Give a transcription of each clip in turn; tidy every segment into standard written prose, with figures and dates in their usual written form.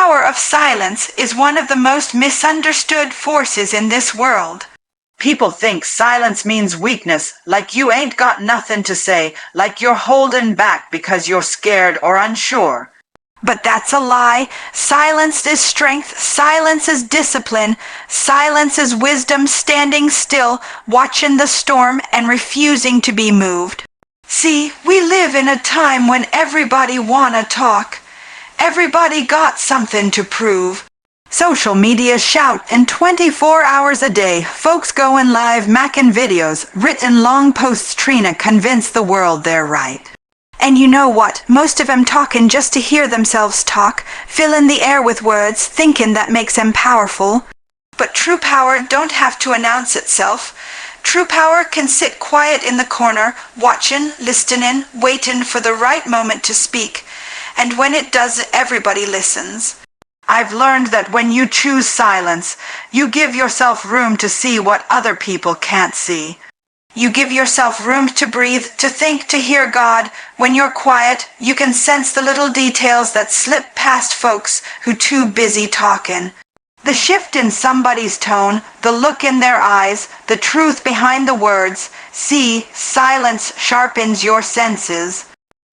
power of silence is one of the most misunderstood forces in this world. People think silence means weakness, like you ain't got nothing to say, like you're holding back because you're scared or unsure. But that's a lie. Silence is strength. Silence is discipline. Silence is wisdom, standing still, watching the storm and refusing to be moved. See, we live in a time when everybody wanna talk. Everybody got something to prove. Social media shout, and 24 hours a day, folks going live macking videos, written long posts Trina convince the world they're right. And you know what? Most of 'em talking just to hear themselves talk, filling the air with words, thinking that makes 'em powerful. But true power don't have to announce itself. True power can sit quiet in the corner, watching, listening, waiting for the right moment to speak. And when it does, everybody listens. I've learned that when you choose silence, you give yourself room to see what other people can't see. You give yourself room to breathe, to think, to hear God. When you're quiet, you can sense the little details that slip past folks who too busy talking. The shift in somebody's tone, the look in their eyes, the truth behind the words. See, silence sharpens your senses.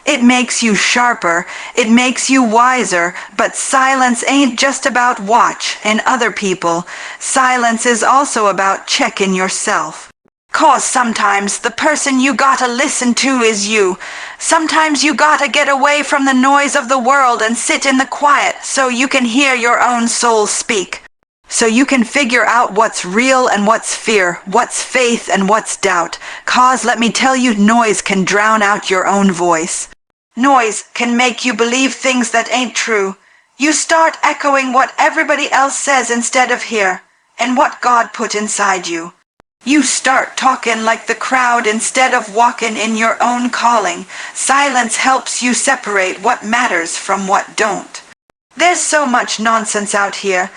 It makes you sharper, it makes you wiser, but silence ain't just about watch and other people. Silence is also about checking yourself. 'Cause sometimes the person you gotta listen to is you. Sometimes you gotta get away from the noise of the world and sit in the quiet so you can hear your own soul speak. So you can figure out what's real and what's fear, what's faith and what's doubt. 'Cause let me tell you, noise can drown out your own voice. Noise can make you believe things that ain't true. You start echoing what everybody else says instead of hear, and what God put inside you. You start talking like the crowd instead of walking in your own calling. Silence helps you separate what matters from what don't. There's so much nonsense out here.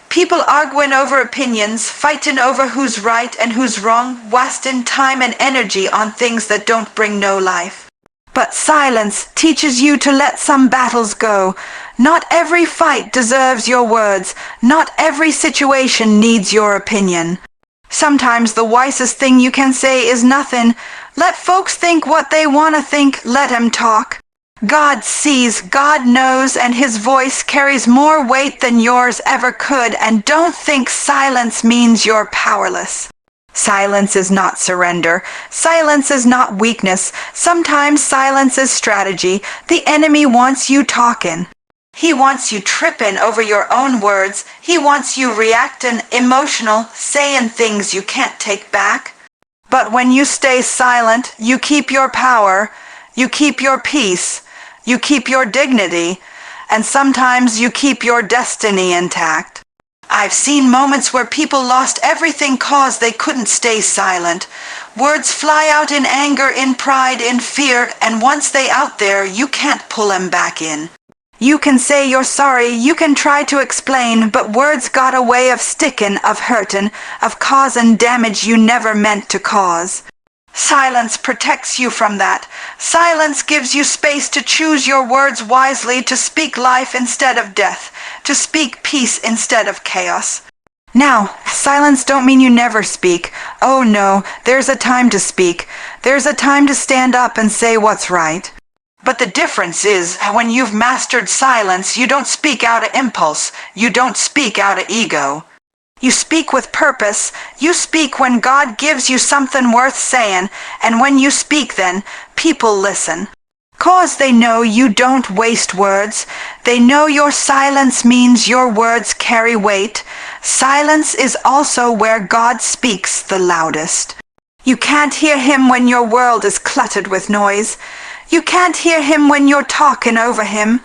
People arguing over opinions, fighting over who's right and who's wrong, wasting time and energy on things that don't bring no life. But silence teaches you to let some battles go. Not every fight deserves your words. Not every situation needs your opinion. Sometimes the wisest thing you can say is nothing. Let folks think what they want to think. Let 'em talk. God sees, God knows, and his voice carries more weight than yours ever could. And don't think silence means you're powerless. Silence is not surrender. Silence is not weakness. Sometimes silence is strategy. The enemy wants you talking. He wants you tripping over your own words. He wants you reacting, emotional, saying things you can't take back. But when you stay silent, you keep your power, you keep your peace, you keep your dignity, and sometimes you keep your destiny intact. I've seen moments where people lost everything 'cause they couldn't stay silent. Words fly out in anger, in pride, in fear, and once they out there, you can't pull 'em back in. You can say you're sorry, you can try to explain, but words got a way of sticking, of hurting, of causing damage you never meant to cause. Silence protects you from that. Silence gives you space to choose your words wisely, to speak life instead of death, to speak peace instead of chaos. Now, silence don't mean you never speak. Oh no, there's a time to speak. There's a time to stand up and say what's right. But the difference is, when you've mastered silence, you don't speak out of impulse. You don't speak out of ego. You speak with purpose. You speak when God gives you something worth saying, and when you speak then, people listen. 'Cause they know you don't waste words. They know your silence means your words carry weight. Silence is also where God speaks the loudest. You can't hear him when your world is cluttered with noise. You can't hear him when you're talking over him.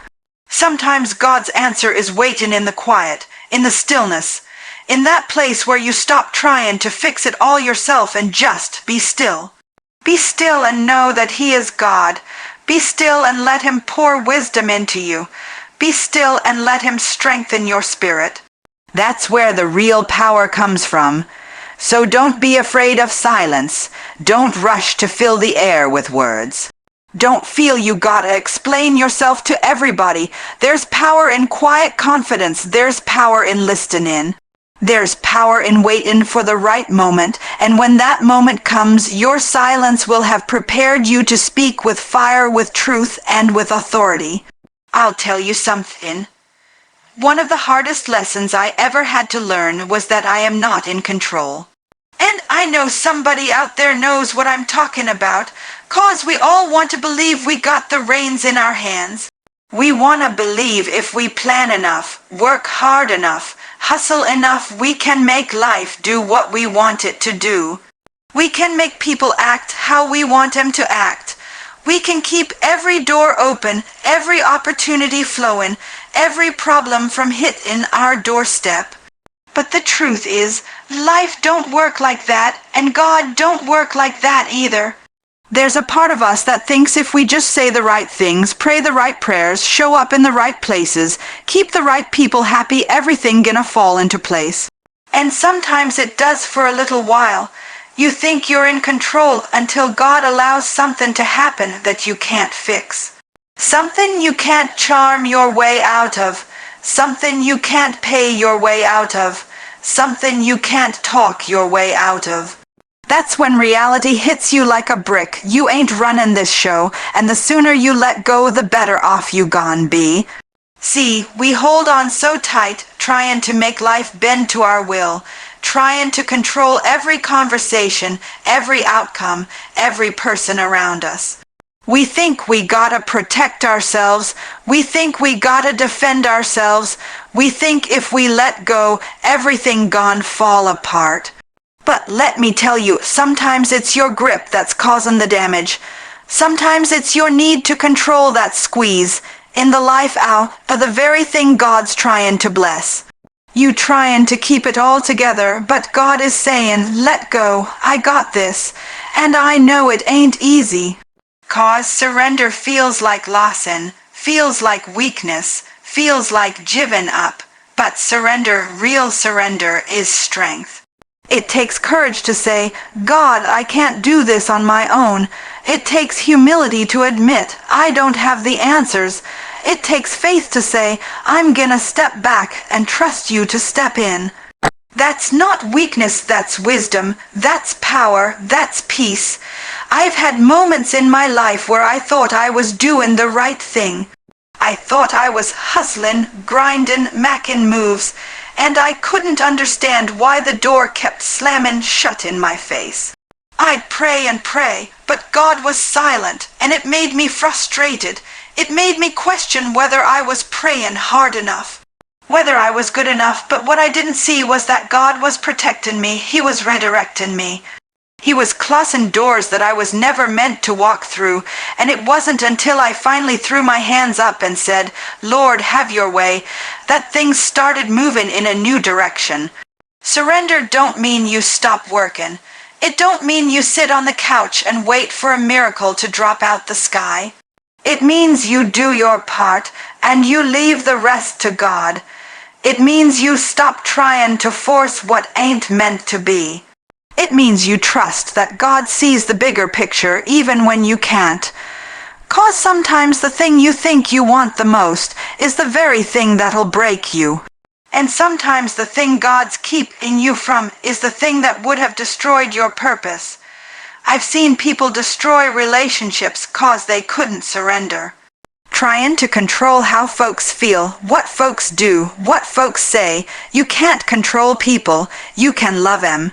Sometimes God's answer is waiting in the quiet, in the stillness, in that place where you stop trying to fix it all yourself and just be still. Be still and know that he is God. Be still and let him pour wisdom into you. Be still and let him strengthen your spirit. That's where the real power comes from. So don't be afraid of silence. Don't rush to fill the air with words. Don't feel you gotta explain yourself to everybody. There's power in quiet confidence. There's power in listening. There's power in waiting for the right moment, and when that moment comes, your silence will have prepared you to speak with fire, with truth, and with authority. I'll tell you something. One of the hardest lessons I ever had to learn was that I am not in control. And I know somebody out there knows what I'm talking about, 'cause we all want to believe we got the reins in our hands. We want to believe if we plan enough, work hard enough, hustle enough, we can make life do what we want it to do. We can make people act how we want them to act. We can keep every door open, every opportunity flowing, every problem from hitting our doorstep. But the truth is, life don't work like that, and God don't work like that either. There's a part of us that thinks if we just say the right things, pray the right prayers, show up in the right places, keep the right people happy, everything gonna fall into place. And sometimes it does for a little while. You think you're in control until God allows something to happen that you can't fix. Something you can't charm your way out of. Something you can't pay your way out of. Something you can't talk your way out of. That's when reality hits you like a brick. You ain't running this show, and the sooner you let go, the better off you gon' be. See, we hold on so tight, trying to make life bend to our will, trying to control every conversation, every outcome, every person around us. We think we gotta protect ourselves. We think we gotta defend ourselves. We think if we let go, everything gon' fall apart. But let me tell you, sometimes it's your grip that's causing the damage. Sometimes it's your need to control that squeeze in the life out of the very thing God's trying to bless. You trying to keep it all together, but God is saying, let go, I got this, and I know it ain't easy. 'Cause surrender feels like losing, feels like weakness, feels like giving up, but surrender, real surrender, is strength. It takes courage to say, God, I can't do this on my own. It takes humility to admit, I don't have the answers. It takes faith to say, I'm gonna step back and trust you to step in. That's not weakness, that's wisdom, that's power, that's peace. I've had moments in my life where I thought I was doing the right thing. I thought I was hustling, grinding, macking moves, and I couldn't understand why the door kept slamming shut in my face. I'd pray and pray, but God was silent, and it made me frustrated. It made me question whether I was praying hard enough, whether I was good enough, but what I didn't see was that God was protecting me. He was redirecting me. He was closing doors that I was never meant to walk through, and it wasn't until I finally threw my hands up and said, Lord, have your way, that things started moving in a new direction. Surrender don't mean you stop working. It don't mean you sit on the couch and wait for a miracle to drop out the sky. It means you do your part, and you leave the rest to God. It means you stop trying to force what ain't meant to be. It means you trust that God sees the bigger picture even when you can't. 'Cause sometimes the thing you think you want the most is the very thing that'll break you. And sometimes the thing God's keeping you from is the thing that would have destroyed your purpose. I've seen people destroy relationships 'cause they couldn't surrender. Trying to control how folks feel, what folks do, what folks say. You can't control people, you can love them.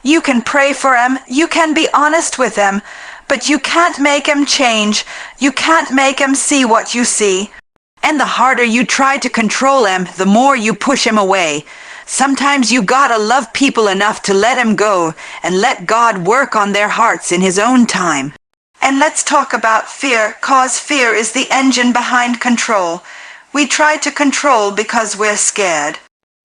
You can pray for them, you can be honest with them, but you can't make them change. You can't make them see what you see. And the harder you try to control them, the more you push them away. Sometimes you gotta love people enough to let them go and let God work on their hearts in His own time. And let's talk about fear, 'cause fear is the engine behind control. We try to control because we're scared.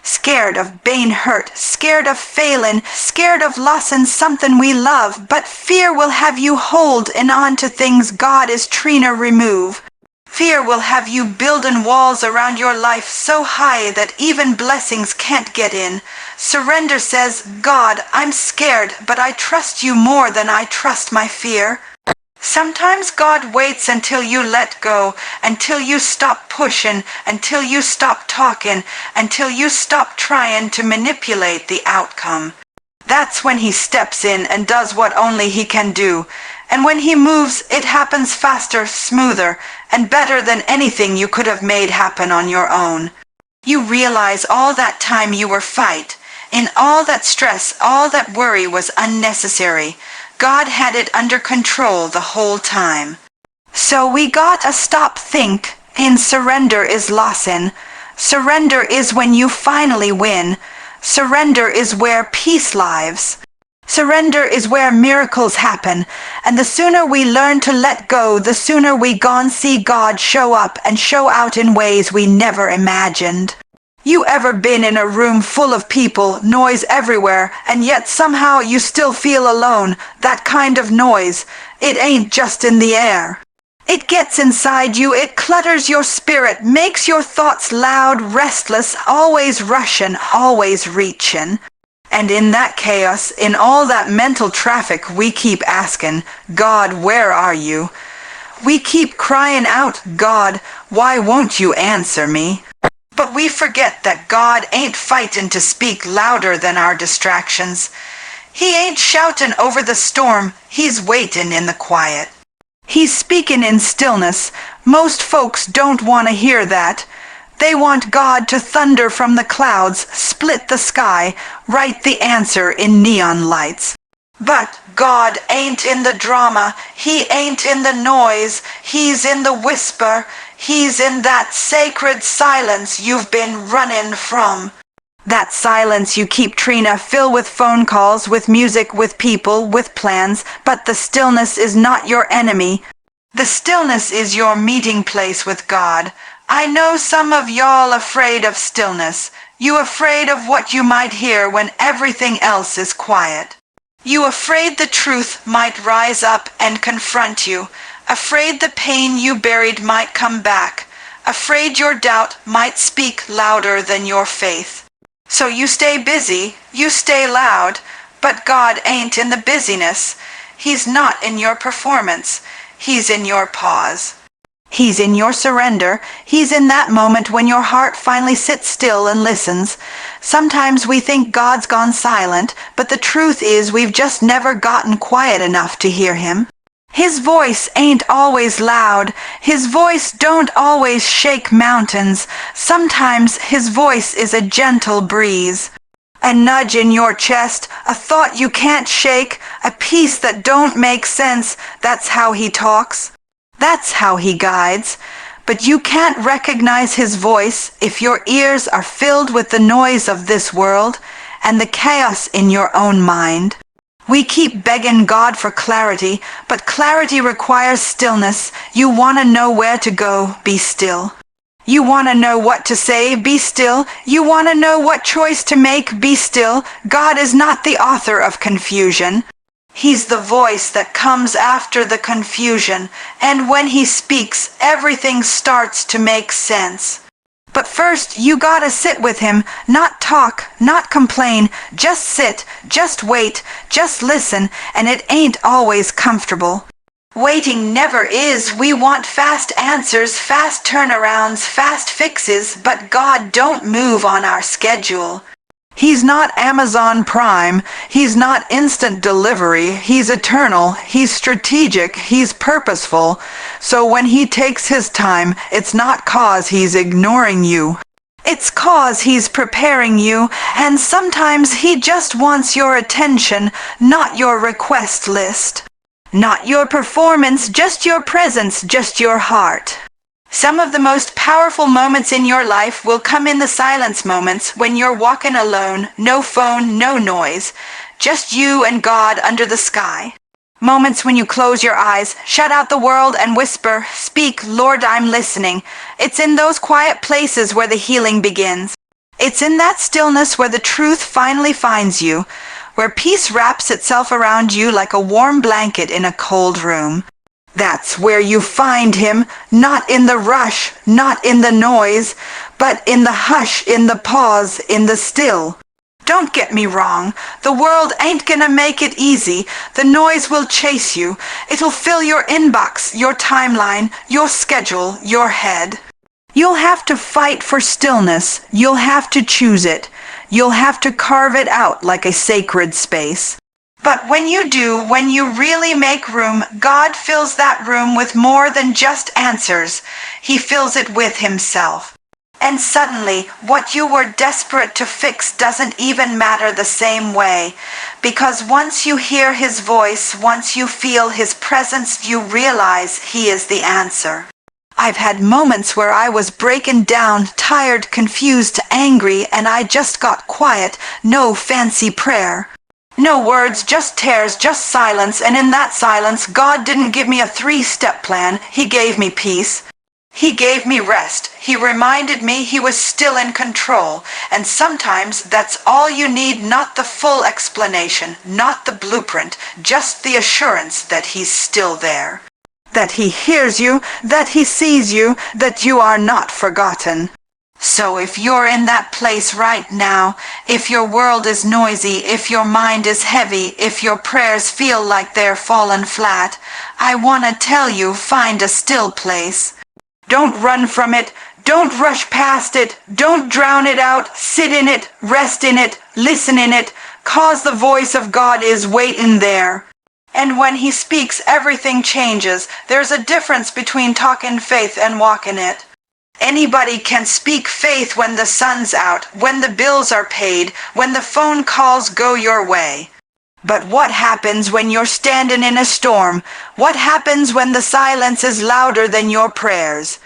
Scared of being hurt, scared of failing, scared of losing something we love, but fear will have you holding on to things God is trying to remove. Fear will have you building walls around your life so high that even blessings can't get in. Surrender says, God, I'm scared, but I trust you more than I trust my fear. Sometimes God waits until you let go, until you stop pushing, until you stop talking, until you stop trying to manipulate the outcome. That's when he steps in and does what only he can do. And when he moves, it happens faster, smoother, and better than anything you could have made happen on your own. You realize all that time you were fight, in all that stress, all that worry was unnecessary. God had it under control the whole time. So we gotta stop think in surrender is lossin'. Surrender is when you finally win. Surrender is where peace lives. Surrender is where miracles happen, and the sooner we learn to let go, the sooner we gon' see God show up and show out in ways we never imagined. You ever been in a room full of people, noise everywhere, and yet somehow you still feel alone? That kind of noise, it ain't just in the air. It gets inside you, it clutters your spirit, makes your thoughts loud, restless, always rushin', always reachin'. And in that chaos, in all that mental traffic, we keep asking, God, where are you? We keep crying out, God, why won't you answer me? But we forget that God ain't fighting to speak louder than our distractions. He ain't shouting over the storm, he's waiting in the quiet. He's speaking in stillness. Most folks don't want to hear that. They want God to thunder from the clouds, split the sky, write the answer in neon lights. But God ain't in the drama, he ain't in the noise, he's in the whisper, he's in that sacred silence you've been running from. That silence you keep trying to fill with phone calls, with music, with people, with plans, but the stillness is not your enemy. The stillness is your meeting place with God. I know some of y'all afraid of stillness. You afraid of what you might hear when everything else is quiet. You afraid the truth might rise up and confront you. Afraid the pain you buried might come back. Afraid your doubt might speak louder than your faith. So you stay busy, you stay loud, but God ain't in the busyness. He's not in your performance. He's in your pause. He's in your surrender. He's in that moment when your heart finally sits still and listens. Sometimes we think God's gone silent, but the truth is we've just never gotten quiet enough to hear him. His voice ain't always loud. His voice don't always shake mountains. Sometimes his voice is a gentle breeze. A nudge in your chest, a thought you can't shake, a peace that don't make sense. That's how he talks. That's how he guides. But you can't recognize his voice if your ears are filled with the noise of this world and the chaos in your own mind. We keep begging God for clarity, but clarity requires stillness. You want to know where to go, be still. You want to know what to say, be still. You want to know what choice to make, be still. God is not the author of confusion. He's the voice that comes after the confusion, and when he speaks, everything starts to make sense. But first, you gotta sit with him, not talk, not complain, just sit, just wait, just listen, and it ain't always comfortable. Waiting never is. We want fast answers, fast turnarounds, fast fixes, but God don't move on our schedule. He's not Amazon Prime, he's not instant delivery, he's eternal, he's strategic, he's purposeful. So when he takes his time, it's not 'cause he's ignoring you. It's 'cause he's preparing you, and sometimes he just wants your attention, not your request list. Not your performance, just your presence, just your heart. Some of the most powerful moments in your life will come in the silence moments when you're walking alone, no phone, no noise, just you and God under the sky. Moments when you close your eyes, shut out the world and whisper, "Speak, Lord, I'm listening." It's in those quiet places where the healing begins. It's in that stillness where the truth finally finds you, where peace wraps itself around you like a warm blanket in a cold room. That's where you find him, not in the rush, not in the noise, but in the hush, in the pause, in the still. Don't get me wrong. The world ain't gonna make it easy. The noise will chase you. It'll fill your inbox, your timeline, your schedule, your head. You'll have to fight for stillness. You'll have to choose it. You'll have to carve it out like a sacred space. But when you do, when you really make room, God fills that room with more than just answers. He fills it with Himself. And suddenly, what you were desperate to fix doesn't even matter the same way. Because once you hear His voice, once you feel His presence, you realize He is the answer. I've had moments where I was breaking down, tired, confused, angry, and I just got quiet, no fancy prayer. No words, just tears, just silence, and in that silence, God didn't give me a 3-step plan, He gave me peace. He gave me rest. He reminded me He was still in control, and sometimes that's all you need, not the full explanation, not the blueprint, just the assurance that He's still there. That He hears you, that He sees you, that you are not forgotten. So if you're in that place right now, if your world is noisy, if your mind is heavy, if your prayers feel like they're fallen flat, I want to tell you, find a still place. Don't run from it. Don't rush past it. Don't drown it out. Sit in it, rest in it, listen in it, 'cause the voice of God is waiting there. And when He speaks, everything changes. There's a difference between talking faith and walking it. Anybody can speak faith when the sun's out, when the bills are paid, when the phone calls go your way. But what happens when you're standing in a storm? What happens when the silence is louder than your prayers?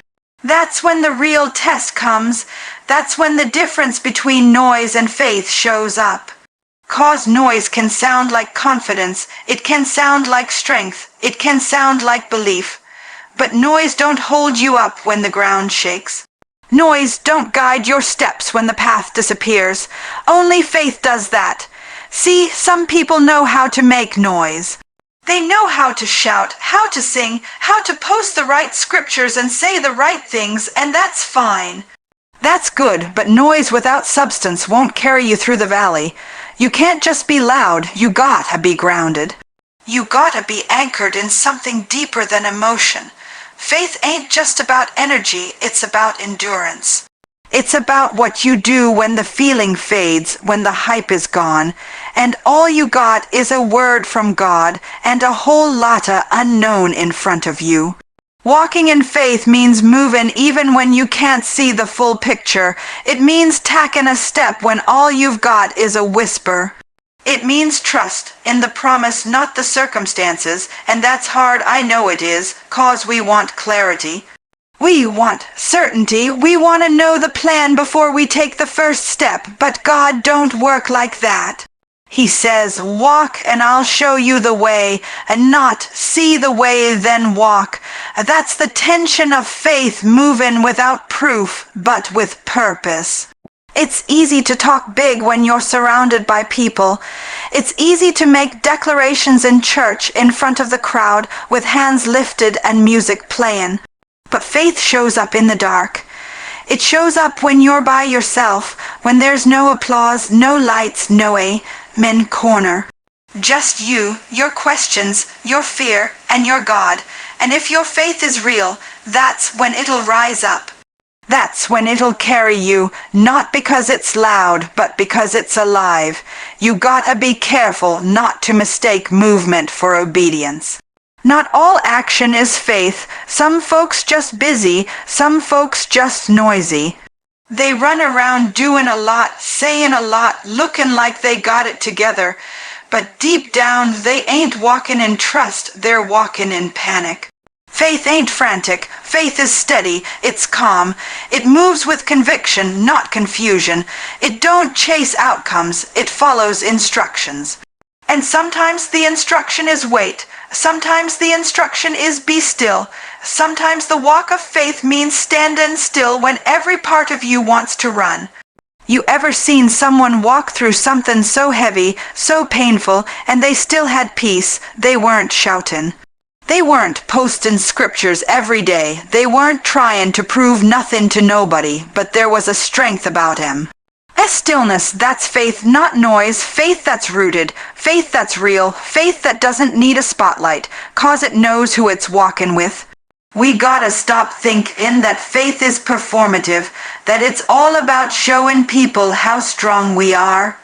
That's when the real test comes. That's when the difference between noise and faith shows up. 'Cause noise can sound like confidence, it can sound like strength, it can sound like belief. But noise don't hold you up when the ground shakes. Noise don't guide your steps when the path disappears. Only faith does that. See, some people know how to make noise. They know how to shout, how to sing, how to post the right scriptures and say the right things, and that's fine. That's good, but noise without substance won't carry you through the valley. You can't just be loud, you gotta be grounded. You gotta be anchored in something deeper than emotion. Faith ain't just about energy, it's about endurance. It's about what you do when the feeling fades, when the hype is gone, and all you got is a word from God and a whole lotta unknown in front of you. Walking in faith means moving even when you can't see the full picture. It means tacking a step when all you've got is a whisper. It means trust in the promise, not the circumstances, and that's hard, I know it is, 'cause we want clarity. We want certainty. We want to know the plan before we take the first step, but God don't work like that. He says, walk and I'll show you the way, and not see the way then walk. That's the tension of faith, moving without proof, but with purpose. It's easy to talk big when you're surrounded by people. It's easy to make declarations in church in front of the crowd with hands lifted and music playing. But faith shows up in the dark. It shows up when you're by yourself, when there's no applause, no lights, no amen corner. Just you, your questions, your fear, and your God. And if your faith is real, that's when it'll rise up. That's when it'll carry you, not because it's loud, but because it's alive. You gotta be careful not to mistake movement for obedience. Not all action is faith. Some folks just busy, some folks just noisy. They run around doing a lot, saying a lot, looking like they got it together. But deep down, they ain't walking in trust, they're walking in panic. Faith ain't frantic. Faith is steady. It's calm. It moves with conviction, not confusion. It don't chase outcomes. It follows instructions. And sometimes the instruction is wait. Sometimes the instruction is be still. Sometimes the walk of faith means standing still when every part of you wants to run. You ever seen someone walk through something so heavy, so painful, and they still had peace? They weren't shouting. They weren't posting scriptures every day. They weren't trying to prove nothing to nobody, but there was a strength about him. Stillness, that's faith, not noise, faith that's rooted, faith that's real, faith that doesn't need a spotlight, 'cause it knows who it's walking with. We gotta stop thinking that faith is performative, that it's all about showing people how strong we are.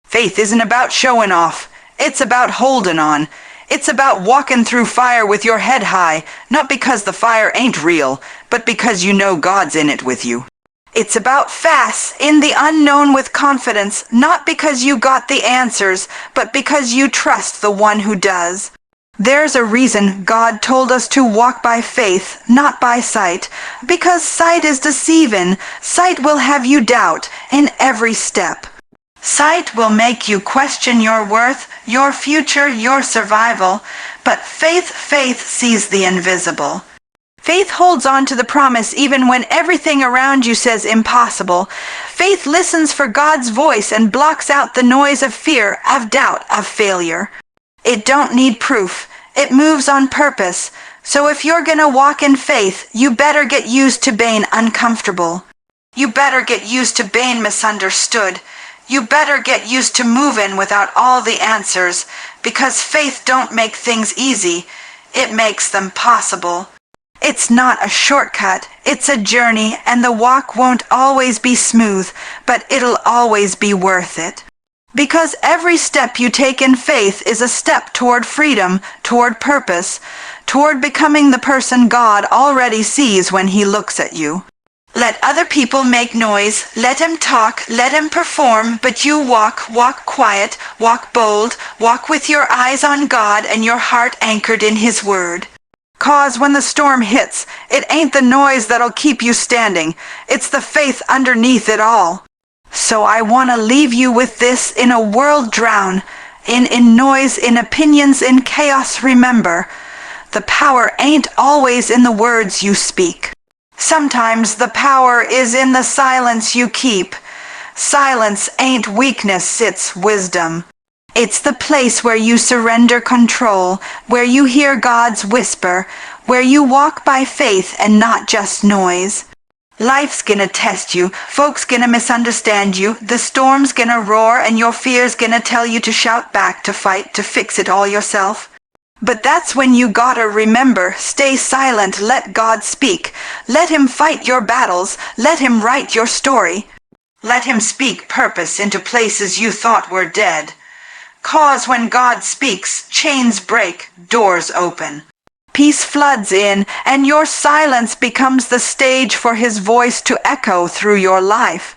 Faith isn't about showing off, it's about holding on. It's about walking through fire with your head high, not because the fire ain't real, but because you know God's in it with you. It's about fast in the unknown with confidence, not because you got the answers, but because you trust the one who does. There's a reason God told us to walk by faith, not by sight, because sight is deceiving. Sight will have you doubt in every step. Sight will make you question your worth, your future, your survival, but faith sees the invisible. Faith holds on to the promise even when everything around you says impossible. Faith listens for God's voice and blocks out the noise of fear, of doubt, of failure. It don't need proof. It moves on purpose. So if you're gonna walk in faith, you better get used to being uncomfortable. You better get used to being misunderstood. You better get used to moving without all the answers, because faith don't make things easy. It makes them possible. It's not a shortcut, it's a journey, and the walk won't always be smooth, but it'll always be worth it. Because every step you take in faith is a step toward freedom, toward purpose, toward becoming the person God already sees when He looks at you. Let other people make noise, let them talk, let them perform, but you walk quiet, walk bold, walk with your eyes on God and your heart anchored in His Word. 'Cause when the storm hits, it ain't the noise that'll keep you standing, it's the faith underneath it all. So I want to leave you with this: in a world drown, in noise, in opinions, in chaos, remember, the power ain't always in the words you speak. Sometimes the power is in the silence you keep. Silence ain't weakness, it's wisdom. It's the place where you surrender control, where you hear God's whisper, where you walk by faith and not just noise. Life's gonna test you, folks gonna misunderstand you, the storm's gonna roar, and your fear's gonna tell you to shout back, to fight, to fix it all yourself. But that's when you gotta remember, stay silent, let God speak. Let Him fight your battles, let Him write your story. Let Him speak purpose into places you thought were dead. 'Cause when God speaks, chains break, doors open. Peace floods in, and your silence becomes the stage for His voice to echo through your life.